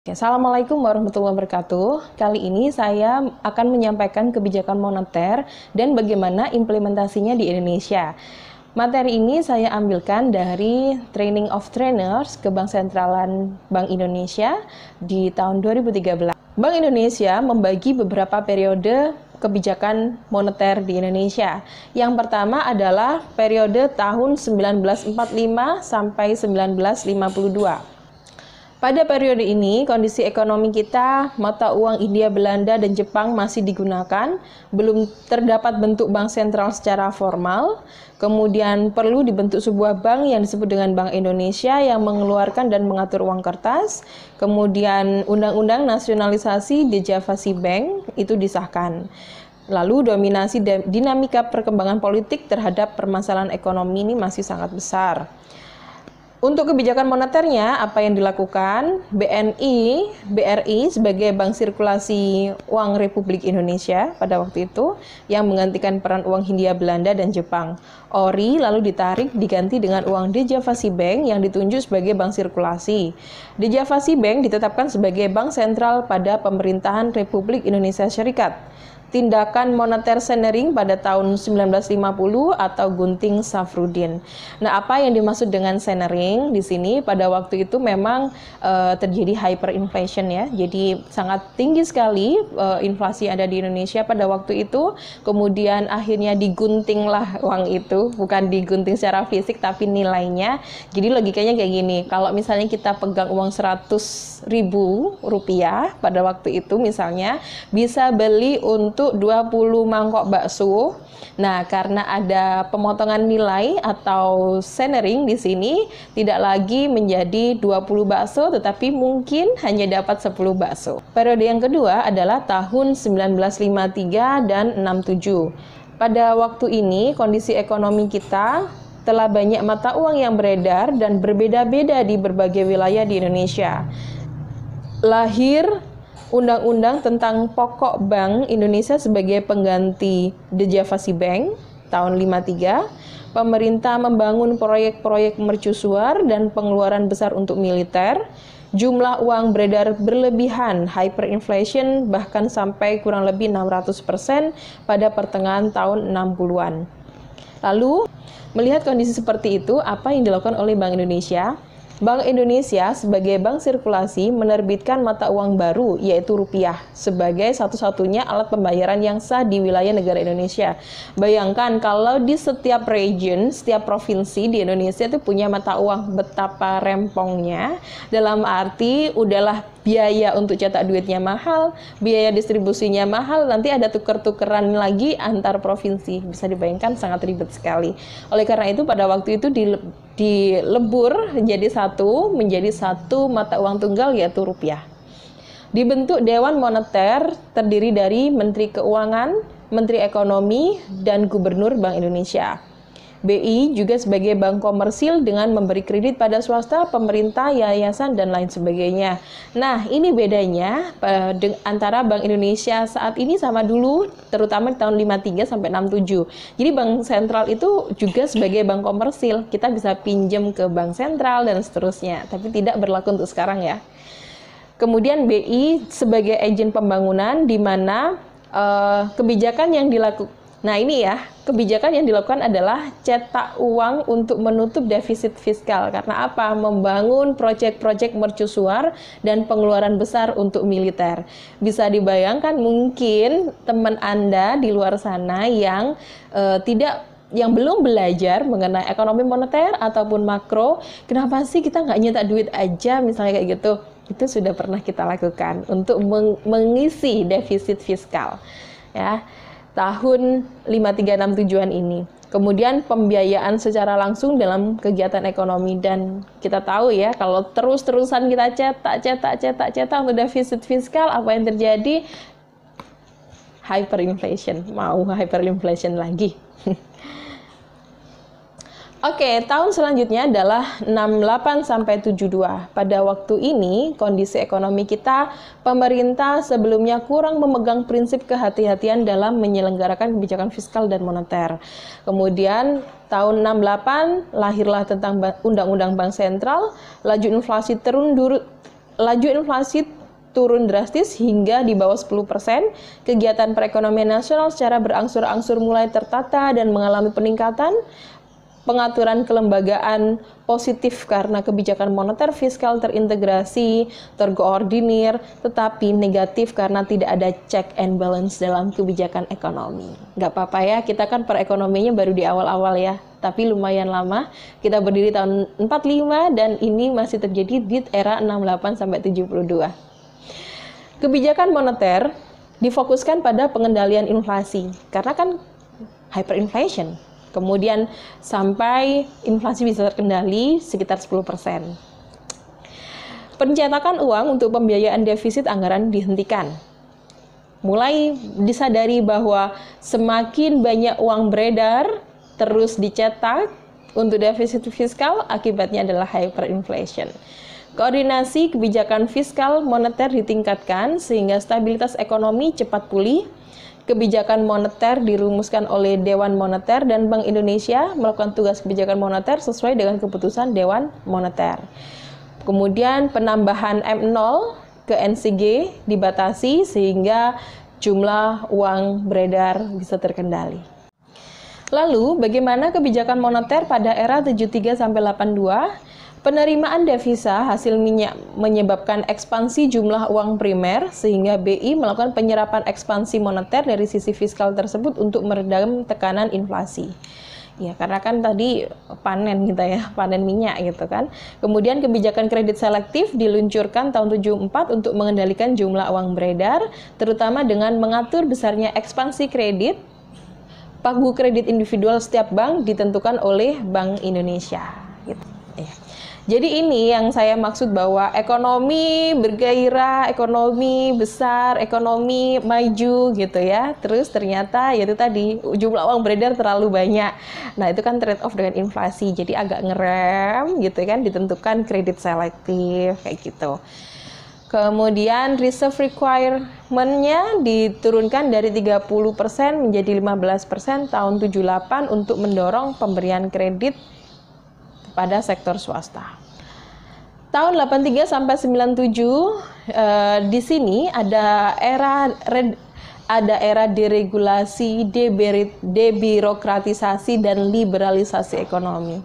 Assalamualaikum warahmatullahi wabarakatuh. Kali ini saya akan menyampaikan kebijakan moneter dan bagaimana implementasinya di Indonesia. Materi ini saya ambilkan dari Training of Trainers ke Bank Sentralan Bank Indonesia di tahun 2013. Bank Indonesia membagi beberapa periode kebijakan moneter di Indonesia. Yang pertama adalah periode tahun 1945 sampai 1952. Pada periode ini, kondisi ekonomi kita, mata uang India, Belanda, dan Jepang masih digunakan, belum terdapat bentuk bank sentral secara formal, kemudian perlu dibentuk sebuah bank yang disebut dengan Bank Indonesia yang mengeluarkan dan mengatur uang kertas, kemudian Undang-Undang Nasionalisasi Dejavasi Bank itu disahkan. Lalu dominasi dinamika perkembangan politik terhadap permasalahan ekonomi ini masih sangat besar. Untuk kebijakan moneternya, apa yang dilakukan? BRI sebagai Bank Sirkulasi Uang Republik Indonesia pada waktu itu yang menggantikan peran uang Hindia Belanda dan Jepang. ORI lalu ditarik diganti dengan uang Dejavasi Bank yang ditunjuk sebagai bank sirkulasi. Dejavasi Bank ditetapkan sebagai bank sentral pada pemerintahan Republik Indonesia Serikat. Tindakan moneter Sennering pada tahun 1950 atau Gunting Safruddin. Nah, apa yang dimaksud dengan Sennering di sini pada waktu itu memang terjadi hyperinflation ya. Jadi sangat tinggi sekali inflasi ada di Indonesia pada waktu itu. Kemudian akhirnya diguntinglah uang itu, bukan digunting secara fisik tapi nilainya. Jadi logikanya kayak gini, kalau misalnya kita pegang uang 100.000 rupiah pada waktu itu misalnya bisa beli untuk 20 mangkok bakso. Nah, karena ada pemotongan nilai atau Sennering di sini tidak lagi menjadi 20 bakso tetapi mungkin hanya dapat 10 bakso. Periode yang kedua adalah tahun 1953 dan 67. Pada waktu ini kondisi ekonomi kita telah banyak mata uang yang beredar dan berbeda-beda di berbagai wilayah di Indonesia. Lahir Undang-Undang tentang Pokok Bank Indonesia sebagai pengganti Dejavasi Bank tahun 53. Pemerintah membangun proyek-proyek mercusuar dan pengeluaran besar untuk militer. Jumlah uang beredar berlebihan, hyperinflation bahkan sampai kurang lebih 600% pada pertengahan tahun 60-an. Lalu, melihat kondisi seperti itu, apa yang dilakukan oleh Bank Indonesia? Bank Indonesia sebagai bank sirkulasi menerbitkan mata uang baru yaitu rupiah sebagai satu-satunya alat pembayaran yang sah di wilayah negara Indonesia. Bayangkan kalau di setiap region, setiap provinsi di Indonesia itu punya mata uang, betapa rempongnya. Dalam arti udahlah biaya untuk cetak duitnya mahal, biaya distribusinya mahal, nanti ada tuker-tukeran lagi antar provinsi. Bisa dibayangkan sangat ribet sekali. Oleh karena itu pada waktu itu dilebur menjadi satu mata uang tunggal yaitu rupiah. Dibentuk Dewan Moneter terdiri dari Menteri Keuangan, Menteri Ekonomi, dan Gubernur Bank Indonesia. BI juga sebagai bank komersil dengan memberi kredit pada swasta, pemerintah, yayasan, dan lain sebagainya. Nah, ini bedanya antara Bank Indonesia saat ini sama dulu, terutama di tahun 53 sampai 67. Jadi bank sentral itu juga sebagai bank komersil. Kita bisa pinjam ke bank sentral dan seterusnya, tapi tidak berlaku untuk sekarang ya. Kemudian BI sebagai agen pembangunan di mana kebijakan yang dilakukan. Nah ini ya, kebijakan yang dilakukan adalah cetak uang untuk menutup defisit fiskal. Karena apa? Membangun proyek-proyek mercusuar dan pengeluaran besar untuk militer. Bisa dibayangkan mungkin teman Anda di luar sana yang yang belum belajar mengenai ekonomi moneter ataupun makro, kenapa sih kita nggak nyetak duit aja misalnya kayak gitu. Itu sudah pernah kita lakukan untuk mengisi defisit fiskal. Ya. Tahun 5367-an ini. Kemudian pembiayaan secara langsung dalam kegiatan ekonomi, dan kita tahu ya kalau terus-terusan kita cetak untuk defisit fiskal, apa yang terjadi? Hyperinflation. Mau hyperinflation lagi. Oke, tahun selanjutnya adalah 68 sampai 72. Pada waktu ini, kondisi ekonomi kita, pemerintah sebelumnya kurang memegang prinsip kehati-hatian dalam menyelenggarakan kebijakan fiskal dan moneter. Kemudian tahun 68 lahirlah tentang Undang-Undang Bank Sentral, laju inflasi laju inflasi turun drastis hingga di bawah 10%, kegiatan perekonomian nasional secara berangsur-angsur mulai tertata dan mengalami peningkatan, pengaturan kelembagaan positif karena kebijakan moneter fiskal terintegrasi, terkoordinir, tetapi negatif karena tidak ada check and balance dalam kebijakan ekonomi. Nggak apa-apa ya, kita kan perekonomianya baru di awal-awal ya, tapi lumayan lama. Kita berdiri tahun 45 dan ini masih terjadi di era 68 sampai 72. Kebijakan moneter difokuskan pada pengendalian inflasi, karena kan hyperinflation. Kemudian sampai inflasi bisa terkendali sekitar 10%. Pencetakan uang untuk pembiayaan defisit anggaran dihentikan. Mulai disadari bahwa semakin banyak uang beredar terus dicetak untuk defisit fiskal, akibatnya adalah hyperinflation. Koordinasi kebijakan fiskal moneter ditingkatkan sehingga stabilitas ekonomi cepat pulih. Kebijakan moneter dirumuskan oleh Dewan Moneter dan Bank Indonesia melakukan tugas kebijakan moneter sesuai dengan keputusan Dewan Moneter. Kemudian penambahan M0 ke NCG dibatasi sehingga jumlah uang beredar bisa terkendali. Lalu, bagaimana kebijakan moneter pada era 73 sampai 82? Penerimaan devisa hasil minyak menyebabkan ekspansi jumlah uang primer sehingga BI melakukan penyerapan ekspansi moneter dari sisi fiskal tersebut untuk meredam tekanan inflasi. Ya, karena kan tadi panen gitu ya, panen minyak gitu kan. Kemudian kebijakan kredit selektif diluncurkan tahun 74 untuk mengendalikan jumlah uang beredar, terutama dengan mengatur besarnya ekspansi kredit. Pagu kredit individual setiap bank ditentukan oleh Bank Indonesia. Gitu. Ya. Jadi ini yang saya maksud bahwa ekonomi bergairah, ekonomi besar, ekonomi maju gitu ya. Terus ternyata yaitu tadi jumlah uang beredar terlalu banyak. Nah itu kan trade off dengan inflasi. Jadi agak ngerem gitu kan, ditentukan kredit selektif kayak gitu. Kemudian reserve requirement-nya diturunkan dari 30% menjadi 15% tahun 78 untuk mendorong pemberian kredit pada sektor swasta. Tahun 83 sampai 97 di sini ada era deregulasi, debirokratisasi dan liberalisasi ekonomi.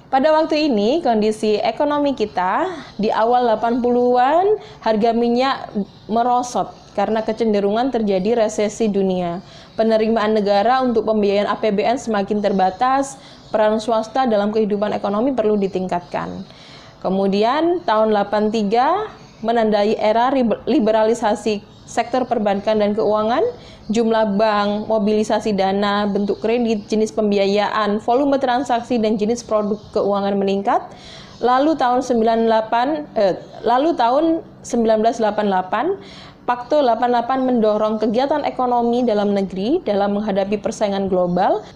Pada waktu ini kondisi ekonomi kita di awal 80-an harga minyak merosot karena kecenderungan terjadi resesi dunia. Penerimaan negara untuk pembiayaan APBN semakin terbatas, peran swasta dalam kehidupan ekonomi perlu ditingkatkan. Kemudian tahun 83 menandai era liberalisasi sektor perbankan dan keuangan, jumlah bank, mobilisasi dana, bentuk kredit, jenis pembiayaan, volume transaksi dan jenis produk keuangan meningkat. Lalu tahun 1988 Pakto 88 mendorong kegiatan ekonomi dalam negeri dalam menghadapi persaingan global.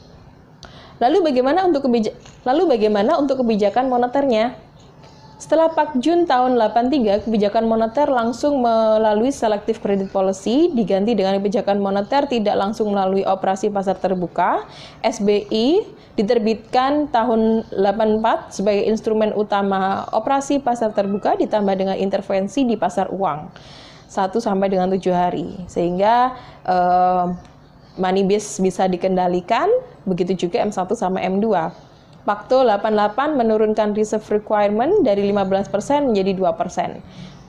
Lalu bagaimana untuk kebijakan moneternya? Setelah Pak Jun tahun 83, kebijakan moneter langsung melalui selective credit policy diganti dengan kebijakan moneter tidak langsung melalui operasi pasar terbuka. SBI diterbitkan tahun 84 sebagai instrumen utama operasi pasar terbuka ditambah dengan intervensi di pasar uang 1 sampai dengan 7 hari sehingga money base bisa dikendalikan, begitu juga M1 sama M2. Pakto 88 menurunkan reserve requirement dari 15% menjadi 2%.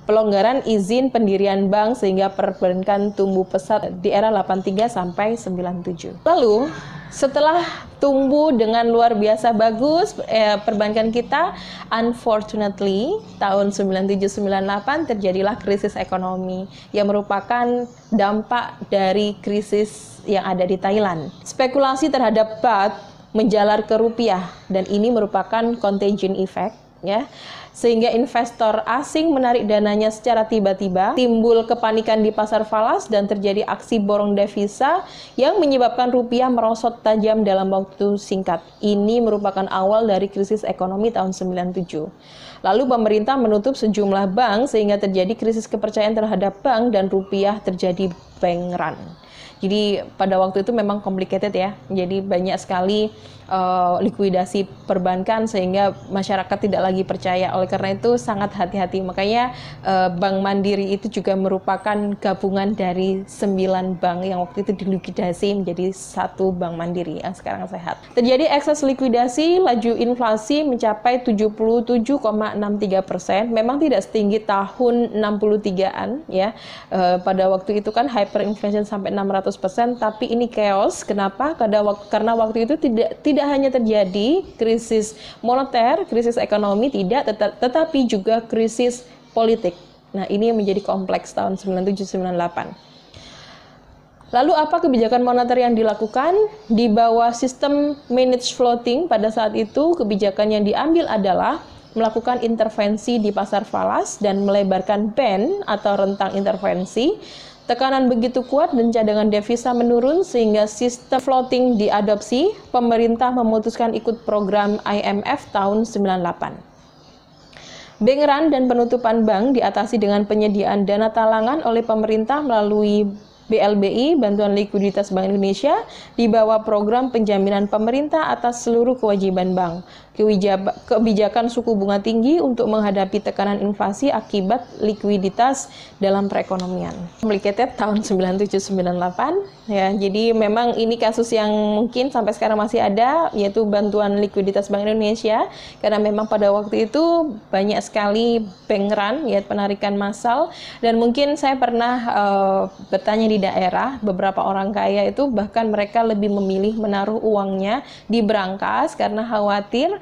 Pelonggaran izin pendirian bank sehingga perbankan tumbuh pesat di era 83 sampai 97. Lalu, setelah tumbuh dengan luar biasa bagus perbankan kita, unfortunately tahun 97-98 terjadilah krisis ekonomi yang merupakan dampak dari krisis yang ada di Thailand. Spekulasi terhadap baht menjalar ke rupiah dan ini merupakan contagion effect ya. Sehingga investor asing menarik dananya secara tiba-tiba, timbul kepanikan di pasar falas dan terjadi aksi borong devisa yang menyebabkan rupiah merosot tajam dalam waktu singkat. Ini merupakan awal dari krisis ekonomi tahun 97. Lalu pemerintah menutup sejumlah bank sehingga terjadi krisis kepercayaan terhadap bank dan rupiah terjadi bank run. Jadi pada waktu itu memang complicated ya, jadi banyak sekali likuidasi perbankan sehingga masyarakat tidak lagi percaya. Oleh karena itu sangat hati-hati. Makanya Bank Mandiri itu juga merupakan gabungan dari 9 bank yang waktu itu dilikuidasi menjadi satu Bank Mandiri yang sekarang sehat. Terjadi ekses likuidasi, laju inflasi mencapai 77,63%. Memang tidak setinggi tahun 63-an ya. Pada waktu itu kan hyperinflation sampai 600%, tapi ini chaos. Kenapa? Karena waktu itu tidak hanya terjadi krisis moneter, krisis ekonomi, tetapi juga krisis politik. Nah, ini yang menjadi kompleks tahun 97-98. Lalu apa kebijakan moneter yang dilakukan? Di bawah sistem managed floating pada saat itu, kebijakan yang diambil adalah melakukan intervensi di pasar falas dan melebarkan band atau rentang intervensi. Tekanan begitu kuat dan cadangan devisa menurun sehingga sistem floating diadopsi. Pemerintah memutuskan ikut program IMF tahun 98. Bank run dan penutupan bank diatasi dengan penyediaan dana talangan oleh pemerintah melalui BLBI, Bantuan Likuiditas Bank Indonesia, di bawah program penjaminan pemerintah atas seluruh kewajiban bank. Kebijakan suku bunga tinggi untuk menghadapi tekanan inflasi akibat likuiditas dalam perekonomian. Complicated tahun 97-98 ya. Jadi memang ini kasus yang mungkin sampai sekarang masih ada, yaitu Bantuan Likuiditas Bank Indonesia, karena memang pada waktu itu banyak sekali bank run ya, penarikan massal, dan mungkin saya pernah bertanya di daerah, beberapa orang kaya itu bahkan mereka lebih memilih menaruh uangnya di brankas karena khawatir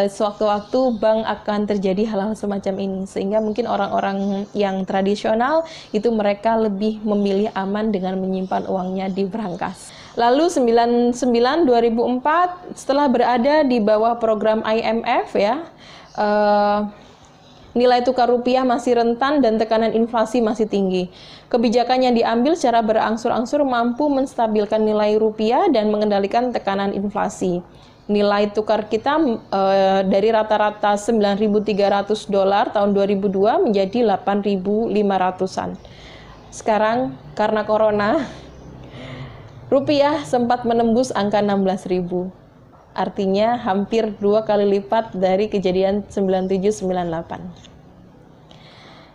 sewaktu-waktu bank akan terjadi hal-hal semacam ini, sehingga mungkin orang-orang yang tradisional itu mereka lebih memilih aman dengan menyimpan uangnya di brankas. Lalu 99-2004 setelah berada di bawah program IMF ya, nilai tukar rupiah masih rentan dan tekanan inflasi masih tinggi. Kebijakan yang diambil secara berangsur-angsur mampu menstabilkan nilai rupiah dan mengendalikan tekanan inflasi. Nilai tukar kita dari rata-rata $9.300 tahun 2002 menjadi 8.500-an. Sekarang karena corona, rupiah sempat menembus angka 16.000. Artinya hampir 2 kali lipat dari kejadian 97-98.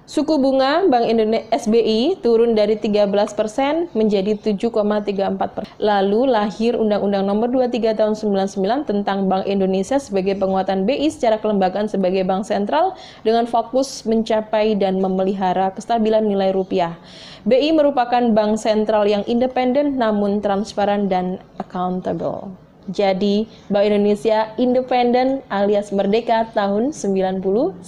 Suku bunga Bank Indonesia SBI turun dari 13% menjadi 7,34%. Lalu lahir Undang-Undang Nomor 23 Tahun 99 tentang Bank Indonesia sebagai penguatan BI secara kelembagaan sebagai bank sentral dengan fokus mencapai dan memelihara kestabilan nilai rupiah. BI merupakan bank sentral yang independen namun transparan dan accountable. Jadi, Bank Indonesia independen alias merdeka tahun 99.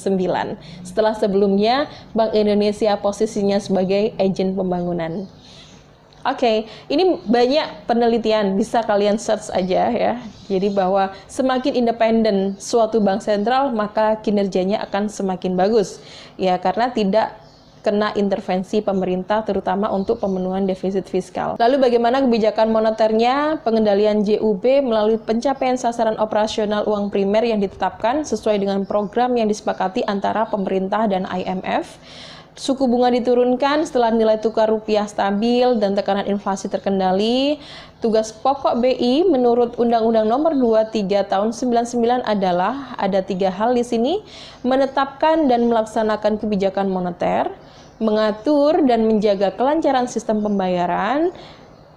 Setelah sebelumnya, Bank Indonesia posisinya sebagai agen pembangunan. Oke, ini banyak penelitian, bisa kalian search aja ya. Jadi bahwa semakin independen suatu bank sentral, maka kinerjanya akan semakin bagus. Ya, karena tidak kena intervensi pemerintah terutama untuk pemenuhan defisit fiskal. Lalu bagaimana kebijakan moneternya? Pengendalian JUB melalui pencapaian sasaran operasional uang primer yang ditetapkan sesuai dengan program yang disepakati antara pemerintah dan IMF. Suku bunga diturunkan setelah nilai tukar rupiah stabil dan tekanan inflasi terkendali. Tugas pokok BI menurut Undang-Undang Nomor 23 Tahun 99 adalah ada 3 hal di sini: menetapkan dan melaksanakan kebijakan moneter, mengatur dan menjaga kelancaran sistem pembayaran.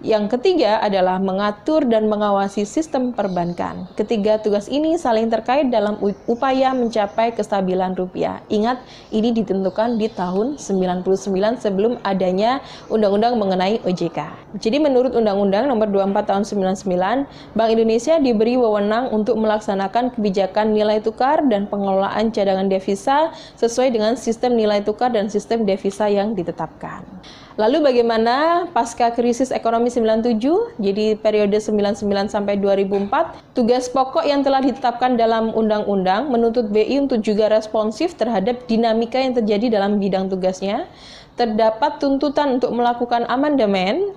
Yang ketiga adalah mengatur dan mengawasi sistem perbankan. Ketiga tugas ini saling terkait dalam upaya mencapai kestabilan rupiah. Ingat, ini ditentukan di tahun 99 sebelum adanya undang-undang mengenai OJK. Jadi menurut Undang-Undang Nomor 24 Tahun 99, Bank Indonesia diberi wewenang untuk melaksanakan kebijakan nilai tukar dan pengelolaan cadangan devisa sesuai dengan sistem nilai tukar dan sistem devisa yang ditetapkan. Lalu bagaimana pasca krisis ekonomi 97, jadi periode 99 sampai 2004, tugas pokok yang telah ditetapkan dalam undang-undang menuntut BI untuk juga responsif terhadap dinamika yang terjadi dalam bidang tugasnya. Terdapat tuntutan untuk melakukan amandemen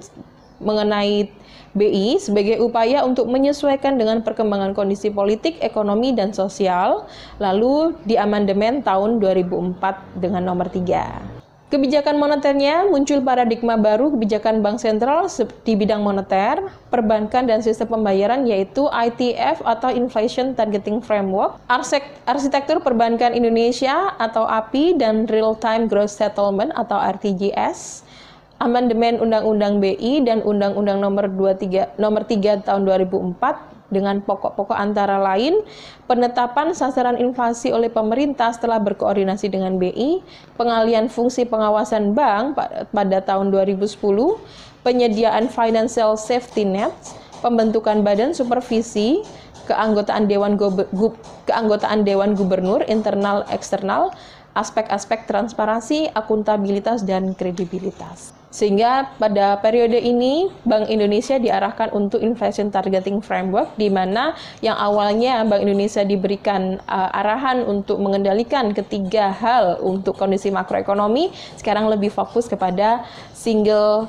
mengenai BI sebagai upaya untuk menyesuaikan dengan perkembangan kondisi politik, ekonomi, dan sosial, lalu di amandemen tahun 2004 dengan nomor 3. Kebijakan moneternya muncul paradigma baru kebijakan bank sentral di bidang moneter, perbankan, dan sistem pembayaran, yaitu ITF atau Inflation Targeting Framework, arsitektur perbankan Indonesia atau API, dan Real Time Gross Settlement atau RTGS, amandemen Undang-Undang BI dan Undang-Undang nomor 3 tahun 2004 dengan pokok-pokok antara lain penetapan sasaran inflasi oleh pemerintah setelah berkoordinasi dengan BI, pengalihan fungsi pengawasan bank pada tahun 2010, penyediaan financial safety net, pembentukan badan supervisi, keanggotaan Dewan Gubernur internal eksternal, aspek-aspek transparansi, akuntabilitas, dan kredibilitas. Sehingga pada periode ini Bank Indonesia diarahkan untuk Inflation Targeting Framework, di mana yang awalnya Bank Indonesia diberikan arahan untuk mengendalikan ketiga hal untuk kondisi makroekonomi, sekarang lebih fokus kepada single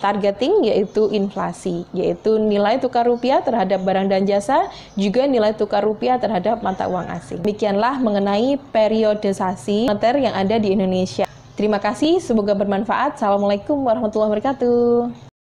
targeting, yaitu inflasi, yaitu nilai tukar rupiah terhadap barang dan jasa, juga nilai tukar rupiah terhadap mata uang asing. Demikianlah mengenai periodisasi moneter yang ada di Indonesia. Terima kasih, semoga bermanfaat. Assalamualaikum warahmatullahi wabarakatuh.